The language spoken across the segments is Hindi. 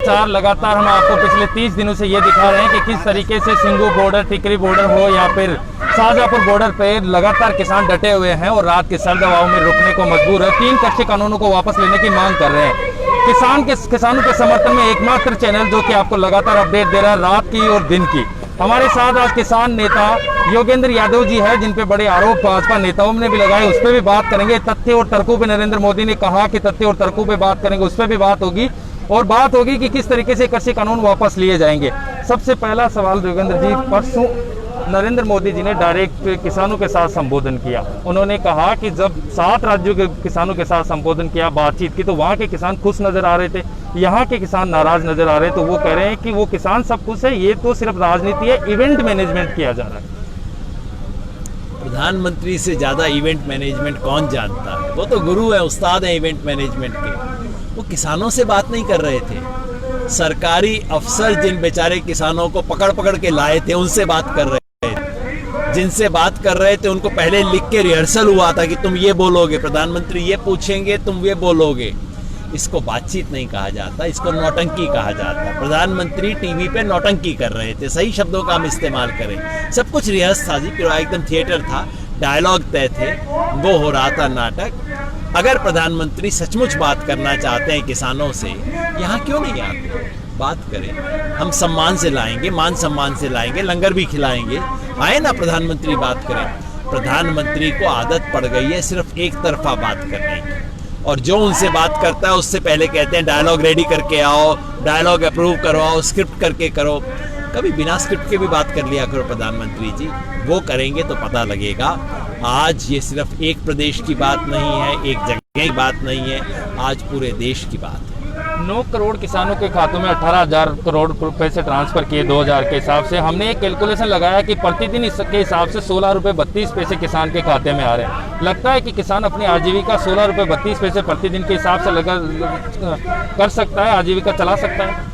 समाचार लगातार हम आपको पिछले 30 दिनों से ये दिखा रहे हैं कि किस तरीके से सिंगू बॉर्डर, टिकरी बॉर्डर हो या फिर शाहजहांपुर बॉर्डर पे लगातार किसान डटे हुए हैं और रात की सर्द हवाओं में रुकने को मजबूर है। 3 कृषि कानूनों को वापस लेने की मांग कर रहे हैं। किसानों के समर्थन में एकमात्र चैनल जो कि आपको लगातार अपडेट दे रहा है रात की और दिन की। हमारे साथ आज किसान नेता योगेंद्र यादव जी है, जिन पे बड़े आरोप भाजपा नेताओं ने भी लगाए, उस पर भी बात करेंगे। तथ्य और तर्कों पे नरेंद्र मोदी ने कहा कि तथ्य और तर्कों पे बात करेंगे, उस पर भी बात होगी और बात होगी कि किस तरीके से कृषि कानून वापस लिए जाएंगे। सबसे पहला सवाल योगेंद्र जी, परसों नरेंद्र मोदी जी ने डायरेक्ट किसानों के साथ संबोधन किया। उन्होंने कहा कि जब 7 राज्यों के किसानों के साथ संबोधन किया, बातचीत की, तो वहाँ के किसान खुश नजर आ रहे थे, यहाँ के किसान नाराज नजर आ रहे हैं। तो वो कह रहे हैं कि वो किसान सब खुश है, ये तो सिर्फ राजनीति है, इवेंट मैनेजमेंट किया जा रहा है। प्रधानमंत्री से ज्यादा इवेंट मैनेजमेंट कौन जानता है? वो तो गुरु है, उस्ताद है इवेंट मैनेजमेंट के। वो किसानों से बात नहीं कर रहे थे, सरकारी अफसर जिन बेचारे किसानों को पकड़ पकड़ के लाए थे उनसे बात कर रहे थे। जिनसे बात कर रहे थे उनको पहले लिख के रिहर्सल हुआ था कि तुम ये बोलोगे, प्रधानमंत्री ये पूछेंगे, तुम ये बोलोगे। इसको बातचीत नहीं कहा जाता, इसको नौटंकी कहा जाता है। प्रधानमंत्री टीवी पे नौटंकी कर रहे थे, सही शब्दों का हम इस्तेमाल करें। सब कुछ रिहर्स था जी, पूरा एकदम थिएटर था, डायलॉग तय थे, वो हो रहा था नाटक। अगर प्रधानमंत्री सचमुच बात करना चाहते हैं किसानों से, यहाँ क्यों नहीं आते? बात करें, हम सम्मान से लाएंगे, मान सम्मान से लाएंगे, लंगर भी खिलाएंगे। आए ना प्रधानमंत्री बात करें। प्रधानमंत्री को आदत पड़ गई है सिर्फ एक तरफा बात करने की, और जो उनसे बात करता है उससे पहले कहते हैं डायलॉग रेडी करके आओ, डायलॉग अप्रूव करवाओ, स्क्रिप्ट करके करो। कभी बिना स्क्रिप्ट के भी बात कर लिया करो प्रधानमंत्री जी, वो करेंगे तो पता लगेगा। आज ये सिर्फ एक प्रदेश की बात नहीं है, एक जगह की बात नहीं है, आज पूरे देश की बात है। 9 करोड़ किसानों के खातों में 18,000 करोड़ रुपए से ट्रांसफर किए 2000 के हिसाब से। हमने एक कैलकुलेशन लगाया कि प्रतिदिन इसके हिसाब से 16 रुपये 32 पैसे किसान के खाते में आ रहे हैं। लगता है कि किसान अपनी आजीविका 16 रुपये 32 पैसे प्रतिदिन के हिसाब से कर सकता है, आजीविका चला सकता है।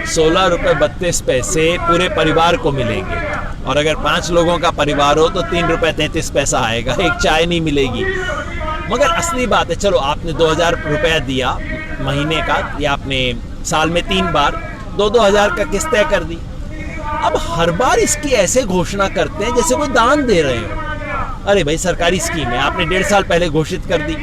16 रुपये 32 पैसे पूरे परिवार को मिलेंगे, और अगर 5 लोगों का परिवार हो तो 3 रुपये 33 पैसा आएगा, एक चाय नहीं मिलेगी। मगर असली बात है, चलो आपने 2000 रुपया दिया महीने का, या आपने साल में 3 बार 2-2 हज़ार का किस्त तय कर दी। अब हर बार इसकी ऐसे घोषणा करते हैं जैसे वो दान दे रहे हो। अरे भाई सरकारी स्कीम है, आपने 1.5 साल पहले घोषित कर दी,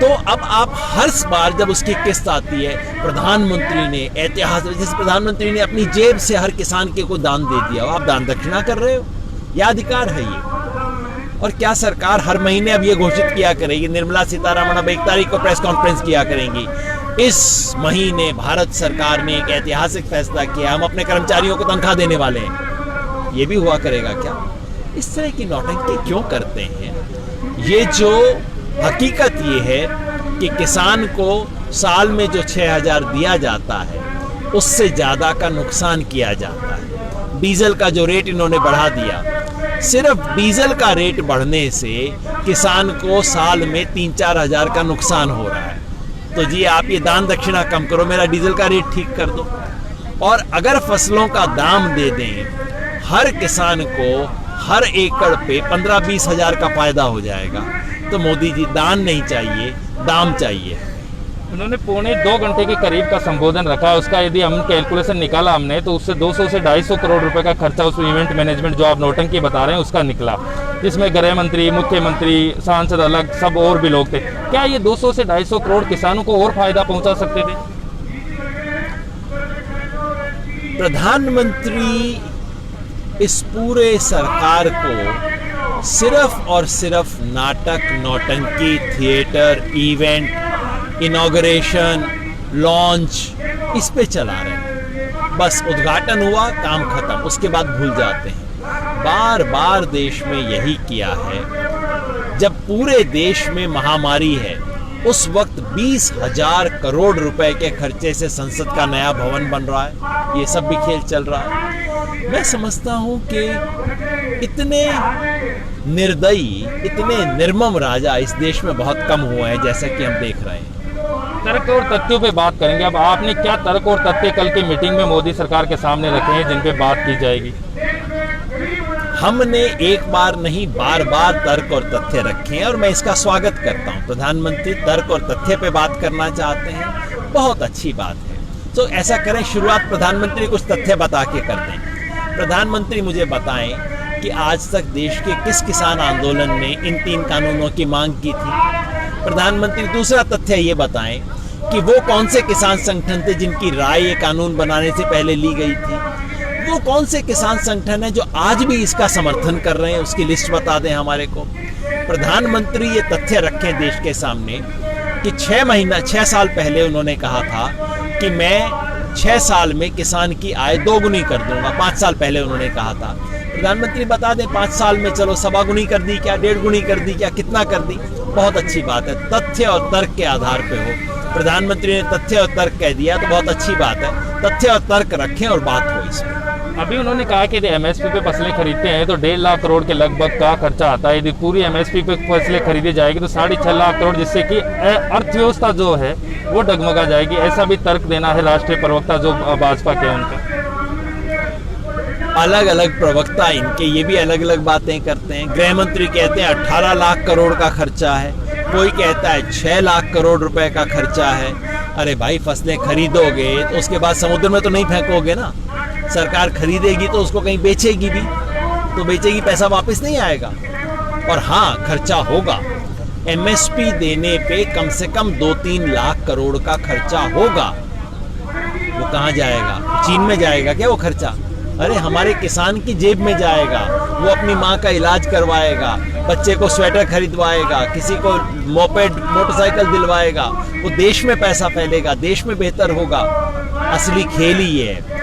तो अब आप हर बार जब उसकी किस्त आती है, प्रधानमंत्री ने ऐतिहासिक, जैसे प्रधानमंत्री ने अपनी जेब से हर किसान के को दान दे दिया, आप दान दक्षिणा कर रहे हो, यह अधिकार है ये। और क्या सरकार हर महीने अब ये घोषित किया करेगी? निर्मला सीतारमण अब 1 तारीख को प्रेस कॉन्फ्रेंस किया करेंगी, इस महीने भारत सरकार ने एक ऐतिहासिक फैसला किया, हम अपने कर्मचारियों को तनख्वाह देने वाले हैं। ये भी हुआ करेगा क्या? इस तरह की नौटंकी क्यों करते हैं? ये जो हकीकत ये है कि किसान को साल में जो 6,000 दिया जाता है उससे ज़्यादा का नुकसान किया जाता है। डीजल का जो रेट इन्होंने बढ़ा दिया, सिर्फ डीजल का रेट बढ़ने से किसान को साल में 3-4 हज़ार का नुकसान हो रहा है। तो जी आप ये दान दक्षिणा कम करो, मेरा डीजल का रेट ठीक कर दो। और अगर फसलों का दाम दे दें, हर किसान को हर एकड़ पे 15-20 हज़ार का फायदा हो जाएगा। तो मोदी जी दान नहीं चाहिए, दाम चाहिए। उन्होंने 2.25 घंटे के करीब का संबोधन रखा है। उसका यदि हम कैलकुलेशन निकाला हमने, तो उससे 200 से 250 करोड़ रुपए का खर्चा उस इवेंट मैनेजमेंट जो आप नौटंकी बता रहे हैं उसका निकला, जिसमें गृह मंत्री, मुख्यमंत्री, सांसद अलग, सब और भी लोग थे। क्या ये 200 से 250 करोड़ किसानों को और फायदा पहुंचा सकते थे? प्रधानमंत्री इस पूरे सरकार को सिर्फ और सिर्फ नाटक, नौटंकी, थिएटर, इवेंट, इनॉग्रेशन, लॉन्च, इस पे चला रहे हैं। बस उद्घाटन हुआ, काम खत्म, उसके बाद भूल जाते हैं। बार बार देश में यही किया है। जब पूरे देश में महामारी है, उस वक्त 20,000 करोड़ रुपए के खर्चे से संसद का नया भवन बन रहा है, ये सब भी खेल चल रहा है। मैं समझता हूं कि इतने निर्दयी, इतने निर्मम राजा इस देश में बहुत कम हुए हैं, जैसा कि हम देख रहे हैं। तर्क और तथ्यों पे बात करेंगे। अब आपने क्या तर्क और तथ्य कल की मीटिंग में मोदी सरकार के सामने रखे हैं जिन पे बात की जाएगी? हमने एक बार नहीं, बार बार तर्क और तथ्य रखे हैं, और मैं इसका स्वागत करता हूं। प्रधानमंत्री तर्क और तथ्य पे बात करना चाहते हैं, बहुत अच्छी बात है। तो ऐसा करें, शुरुआत प्रधानमंत्री कुछ तथ्य बता के कर दें। प्रधानमंत्री मुझे बताएं कि आज तक देश के किस किसान आंदोलन ने इन 3 कानूनों की मांग की थी। प्रधानमंत्री दूसरा तथ्य ये बताएं कि वो कौन से किसान संगठन थे जिनकी राय ये कानून बनाने से पहले ली गई थी। वो कौन से किसान संगठन हैं जो आज भी इसका समर्थन कर रहे हैं, उसकी लिस्ट बता दें हमारे को। प्रधानमंत्री ये तथ्य रखें देश के सामने कि 6 साल पहले उन्होंने कहा था कि मैं 6 साल में किसान की आय 2 गुनी कर दूंगा। 5 साल पहले उन्होंने कहा था। प्रधानमंत्री बता दें 5 साल में चलो 1.25 गुनी कर दी क्या, 1.5 गुनी कर दी क्या, कितना कर दी। बहुत अच्छी बात है, तथ्य और तर्क के आधार पे हो। प्रधानमंत्री ने तथ्य और तर्क कह दिया तो बहुत अच्छी बात है। तथ्य और तर्क रखें और बात हो इसमें। अभी उन्होंने कहा कि यदि एमएसपी पे फसलें खरीदते हैं तो 1.5 लाख करोड़ के लगभग का खर्चा आता है। यदि पूरी एमएसपी पे फसलें खरीदी जाएगी तो 6.5 लाख करोड़, जिससे कि अर्थव्यवस्था जो है वो डगमगा जाएगी। ऐसा भी तर्क देना है राष्ट्रीय प्रवक्ता जो भाजपा के उनका। अलग अलग प्रवक्ता इनके ये भी अलग अलग बातें करते हैं। गृह मंत्री कहते हैं 18 लाख करोड़ का खर्चा है, कोई कहता है 6 लाख करोड़ रुपए का खर्चा है। अरे भाई, फसलें खरीदोगे तो उसके बाद समुद्र में तो नहीं फेंकोगे ना। सरकार खरीदेगी तो उसको कहीं बेचेगी भी, तो बेचेगी, पैसा वापस नहीं आएगा। और हाँ, खर्चा होगा। एमएसपी देने पे कम से कम 2-3 लाख करोड़ का खर्चा होगा। वो कहाँ जाएगा? चीन में जाएगा क्या वो खर्चा? अरे हमारे किसान की जेब में जाएगा। वो अपनी माँ का इलाज करवाएगा, बच्चे को स्वेटर खरीदवाएगा, किसी को मोपेड मोटरसाइकिल दिलवाएगा। वो देश में पैसा फैलेगा, देश में बेहतर होगा। असली खेल ही ये है।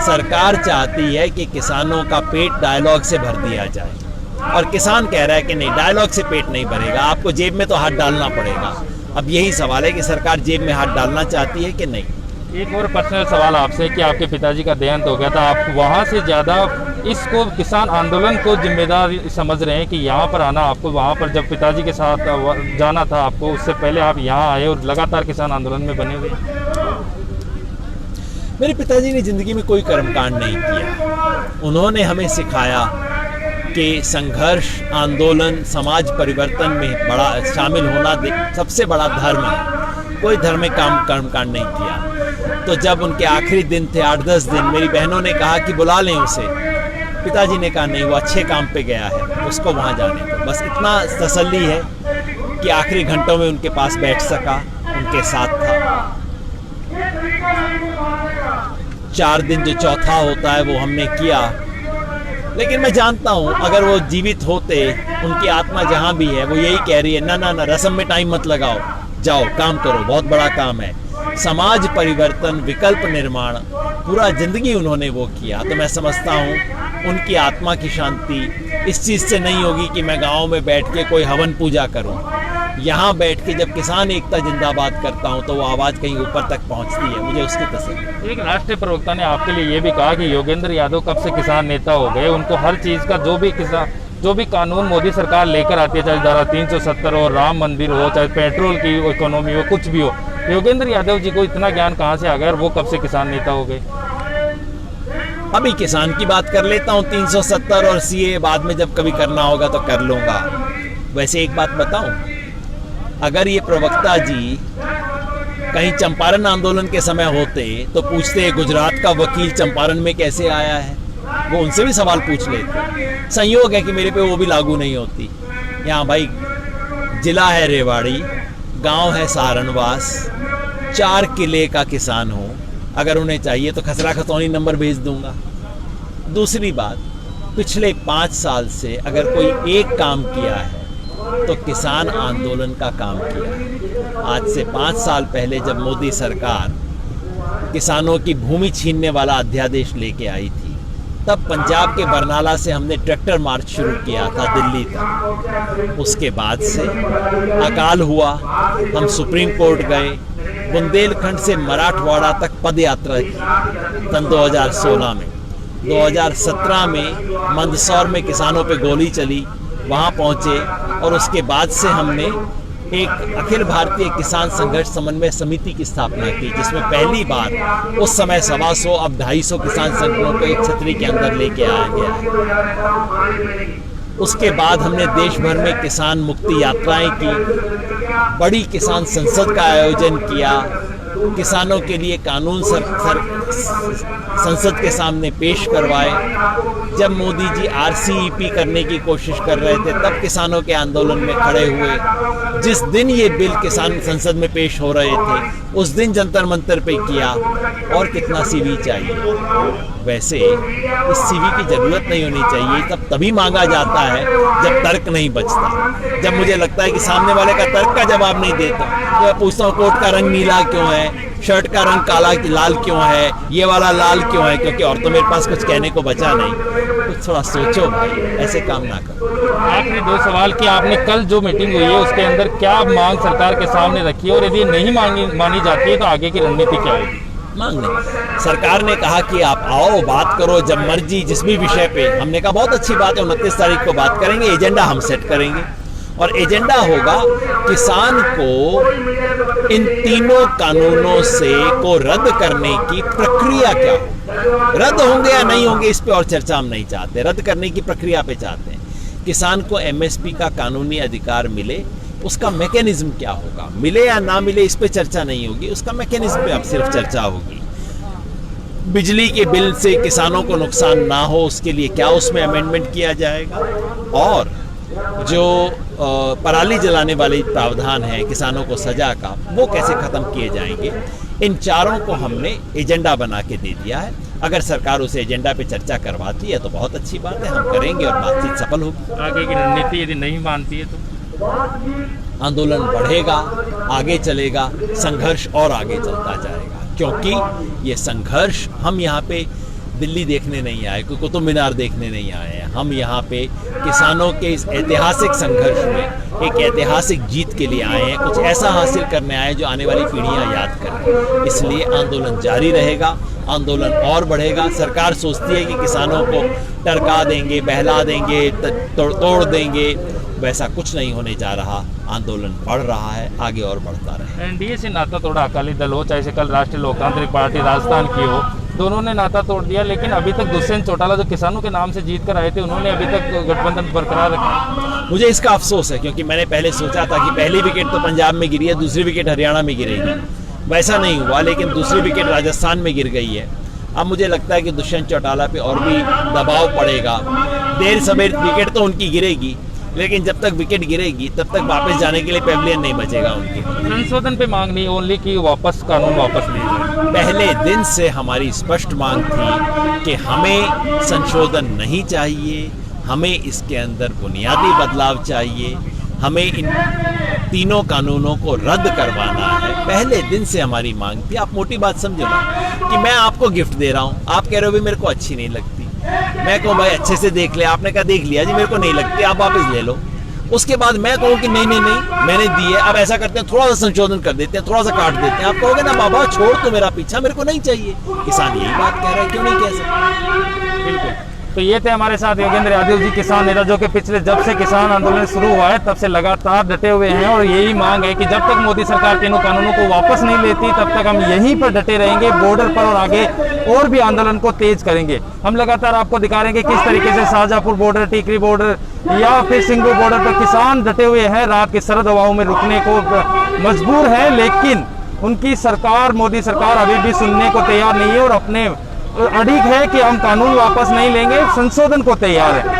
सरकार चाहती है कि किसानों का पेट डायलॉग से भर दिया जाए और किसान कह रहा है कि नहीं, डायलॉग से पेट नहीं भरेगा, आपको जेब में तो हाथ डालना पड़ेगा। अब यही सवाल है कि सरकार जेब में हाथ डालना चाहती है कि नहीं। एक और पर्सनल सवाल आपसे कि आपके पिताजी का देहांत हो गया था, आप वहाँ से ज़्यादा इसको किसान आंदोलन को जिम्मेदार समझ रहे हैं कि यहाँ पर आना, आपको वहाँ पर जब पिताजी के साथ जाना था आपको, उससे पहले आप यहाँ आए और लगातार किसान आंदोलन में बने हुए? मेरे पिताजी ने जिंदगी में कोई कर्मकांड नहीं किया। उन्होंने हमें सिखाया कि संघर्ष, आंदोलन, समाज परिवर्तन में बड़ा शामिल होना सबसे बड़ा धर्म है। कोई धर्म में कर्मकांड नहीं किया। तो जब उनके आखिरी दिन थे, 8-10 दिन, मेरी बहनों ने कहा कि बुला लें उसे। पिताजी ने कहा नहीं, वो अच्छे काम पे गया है, उसको वहाँ जाने दो। बस इतना तसल्ली है कि आखिरी घंटों में उनके पास बैठ सका, उनके साथ था। 4 दिन जो चौथा होता है वो हमने किया। लेकिन मैं जानता हूँ अगर वो जीवित होते, उनकी आत्मा जहाँ भी है वो यही कह रही है, ना ना ना, रस्म में टाइम मत लगाओ, जाओ काम करो, बहुत बड़ा काम है। समाज परिवर्तन, विकल्प निर्माण, पूरा जिंदगी उन्होंने वो किया। तो मैं समझता हूँ उनकी आत्मा की शांति इस चीज़ से नहीं होगी कि मैं गाँव में बैठ के कोई हवन पूजा करूँ। यहाँ बैठ के जब किसान एकता जिंदाबाद करता हूँ तो वो आवाज़ कहीं ऊपर तक पहुँचती है, मुझे उसकी तसल्ली। एक राष्ट्रीय प्रवक्ता ने आपके लिए ये भी कहा कि योगेंद्र यादव कब से किसान नेता हो गए, उनको हर चीज़ का जो भी कानून मोदी सरकार लेकर आती है, चाहे धारा 370 हो, राम मंदिर हो, चाहे पेट्रोल की इकोनॉमी हो, कुछ भी हो, योगेंद्र यादव जी को इतना ज्ञान कहाँ से आ गया और वो कब से किसान नेता हो गए? अभी किसान की बात कर लेता हूँ। 370 और सीए बाद में जब कभी करना होगा तो कर लूँगा। वैसे एक बात बताऊँ, अगर ये प्रवक्ता जी कहीं चंपारण आंदोलन के समय होते तो पूछते गुजरात का वकील चंपारण में कैसे आया है, वो उनसे भी सवाल पूछ लेते। संयोग है कि मेरे पे वो भी लागू नहीं होती। यहाँ भाई जिला है रेवाड़ी, गांव है सहारनवास, 4 किले का किसान हूँ। अगर उन्हें चाहिए तो खसरा खतौनी नंबर भेज दूंगा। दूसरी बात, पिछले 5 साल से अगर कोई एक काम किया है तो किसान आंदोलन का काम किया। आज से 5 साल पहले जब मोदी सरकार किसानों की भूमि छीनने वाला अध्यादेश लेके आई थी, तब पंजाब के बरनाला से हमने ट्रैक्टर मार्च शुरू किया था दिल्ली तक। उसके बाद से अकाल हुआ, हम सुप्रीम कोर्ट गए, बुंदेलखंड से मराठवाड़ा तक पद यात्रा की सन 2016 में। 2017 में मंदसौर में किसानों पे गोली चली, वहाँ पहुँचे और उसके बाद से हमने एक अखिल भारतीय किसान संघर्ष समन्वय समिति की स्थापना की, जिसमें पहली बार उस समय 125, अब 250 किसान संगठनों को एक छतरी के अंदर लेके आया गया है। उसके बाद हमने देश भर में किसान मुक्ति यात्राएं की, बड़ी किसान संसद का आयोजन किया, किसानों के लिए कानून संसद के सामने पेश करवाए। जब मोदी जी RCEP करने की कोशिश कर रहे थे तब किसानों के आंदोलन में खड़े हुए। जिस दिन ये बिल किसान संसद में पेश हो रहे थे उस दिन जंतर मंतर पे किया। और कितना CV चाहिए? वैसे इस CV की जरूरत नहीं होनी चाहिए, तभी मांगा जाता है जब तर्क नहीं बचता। जब मुझे लगता है कि सामने वाले का तर्क का जवाब नहीं देता तो मैं पूछता हूँ कोट का रंग नीला क्यों है, शर्ट का रंग काला लाल क्यों है, ये वाला लाल क्यों है? क्योंकि और तो मेरे पास कुछ कहने को बचा नहीं। कुछ थोड़ा सोचो भाई, ऐसे काम ना करो। आखिरी 2 सवाल कि आपने कल जो मीटिंग हुई है उसके अंदर क्या मांग सरकार के सामने रखी है, और यदि नहीं मानी जाती है तो आगे की रणनीति क्या होगी? मांग नहीं, सरकार ने कहा कि आप आओ बात करो जब मर्जी जिस भी विषय पे। हमने कहा बहुत अच्छी बात है, 29 तारीख को बात करेंगे, एजेंडा हम सेट करेंगे। और एजेंडा होगा किसान को इन तीनों कानूनों से को रद्द करने की प्रक्रिया क्या हो, रद्द होंगे या नहीं होंगे इस पे और चर्चा हम नहीं चाहते, रद्द करने की प्रक्रिया पे चाहते हैं। किसान को MSP का कानूनी अधिकार मिले, उसका मैकेनिज्म क्या होगा, मिले या ना मिले इस पे चर्चा नहीं होगी, उसका मैकेनिज्म पे अब सिर्फ चर्चा होगी। बिजली के बिल से किसानों को नुकसान ना हो उसके लिए क्या उसमें अमेंडमेंट किया जाएगा, और जो पराली जलाने वाले प्रावधान है किसानों को सजा का, वो कैसे खत्म किए जाएंगे। इन चारों को हमने एजेंडा बना के दे दिया है। अगर सरकार उस एजेंडा पे चर्चा करवाती है तो बहुत अच्छी बात है, हम करेंगे और बातचीत सफल होगी। आगे की रणनीति यदि नहीं मानती है तो आंदोलन बढ़ेगा, आगे चलेगा, संघर्ष और आगे चलता जाएगा। क्योंकि ये संघर्ष हम यहाँ पे दिल्ली देखने नहीं आए, कोई कुतुब मीनार देखने नहीं आए हैं। हम यहाँ पे किसानों के इस ऐतिहासिक संघर्ष में एक ऐतिहासिक जीत के लिए आए हैं, कुछ ऐसा हासिल करने आए हैं जो आने वाली पीढ़ियाँ याद करें। इसलिए आंदोलन जारी रहेगा, आंदोलन और बढ़ेगा। सरकार सोचती है कि किसानों को टरका देंगे, बहला देंगे, तोड़ देंगे, वैसा कुछ नहीं होने जा रहा। आंदोलन बढ़ रहा है, आगे और बढ़ता रहे। NDA से नाता तोड़ा अकाली दल हो, चाहे से कल राष्ट्रीय लोकतांत्रिक पार्टी राजस्थान की हो, दोनों ने नाता तोड़ दिया। लेकिन अभी तक दुष्यंत चौटाला जो किसानों के नाम से जीत कर आए थे, उन्होंने अभी तक गठबंधन बरकरार रखा। मुझे इसका अफसोस है, क्योंकि मैंने पहले सोचा था कि पहली विकेट तो पंजाब में गिरी है, दूसरी विकेट हरियाणा में गिरेगी। वैसा नहीं हुआ, लेकिन दूसरी विकेट राजस्थान में गिर गई है। अब मुझे लगता है कि दुष्यंत चौटाला पे और भी दबाव पड़ेगा। देर सवेर विकेट तो उनकी गिरेगी, लेकिन जब तक विकेट गिरेगी तब तक वापस जाने के लिए पेविलियन नहीं बचेगा उनके। संशोधन पे मांग नहीं, ओनली कि वापस कानून वापस ले जाए। पहले दिन से हमारी स्पष्ट मांग थी कि हमें संशोधन नहीं चाहिए, हमें इसके अंदर बुनियादी बदलाव चाहिए, हमें इन तीनों कानूनों को रद्द करवाना है। पहले दिन से हमारी मांग थी। आप मोटी बात समझो ना कि मैं आपको गिफ्ट दे रहा हूँ, आप कह रहे हो भी मेरे को अच्छी नहीं लगती, मैं कहूँ भाई अच्छे से देख ले, आपने कहा देख लिया जी, मेरे को नहीं लगती, आप वापस ले लो। उसके बाद मैं कहूँ कि नहीं नहीं नहीं मैंने दी है, अब ऐसा करते हैं थोड़ा सा संशोधन कर देते हैं, थोड़ा सा काट देते हैं। आप कहोगे ना बाबा छोड़ तो मेरा पीछा, मेरे को नहीं चाहिए। किसान यही बात कह रहा है, क्यों नहीं कह सकते। बिल्कुल। तो ये थे हमारे साथ योगेंद्र यादव जी, किसान नेता, जो कि पिछले जब से किसान आंदोलन शुरू हुआ है तब से लगातार डटे हुए हैं। और यही मांग है कि जब तक मोदी सरकार तीनों कानूनों को वापस नहीं लेती तब तक हम यहीं पर डटे रहेंगे, बॉर्डर पर, और आगे और भी आंदोलन को तेज करेंगे। हम लगातार आपको दिखा रहे हैं कि किस तरीके से शाहजहांपुर बॉर्डर, टीकरी बॉर्डर या फिर सिंगू बॉर्डर पर किसान डटे हुए हैं। रात की सर्द हवाओं में रुकने को मजबूर है, लेकिन उनकी सरकार, मोदी सरकार अभी भी सुनने को तैयार नहीं है और अपने अड़िग है कि हम कानून वापस नहीं लेंगे, संशोधन को तैयार है।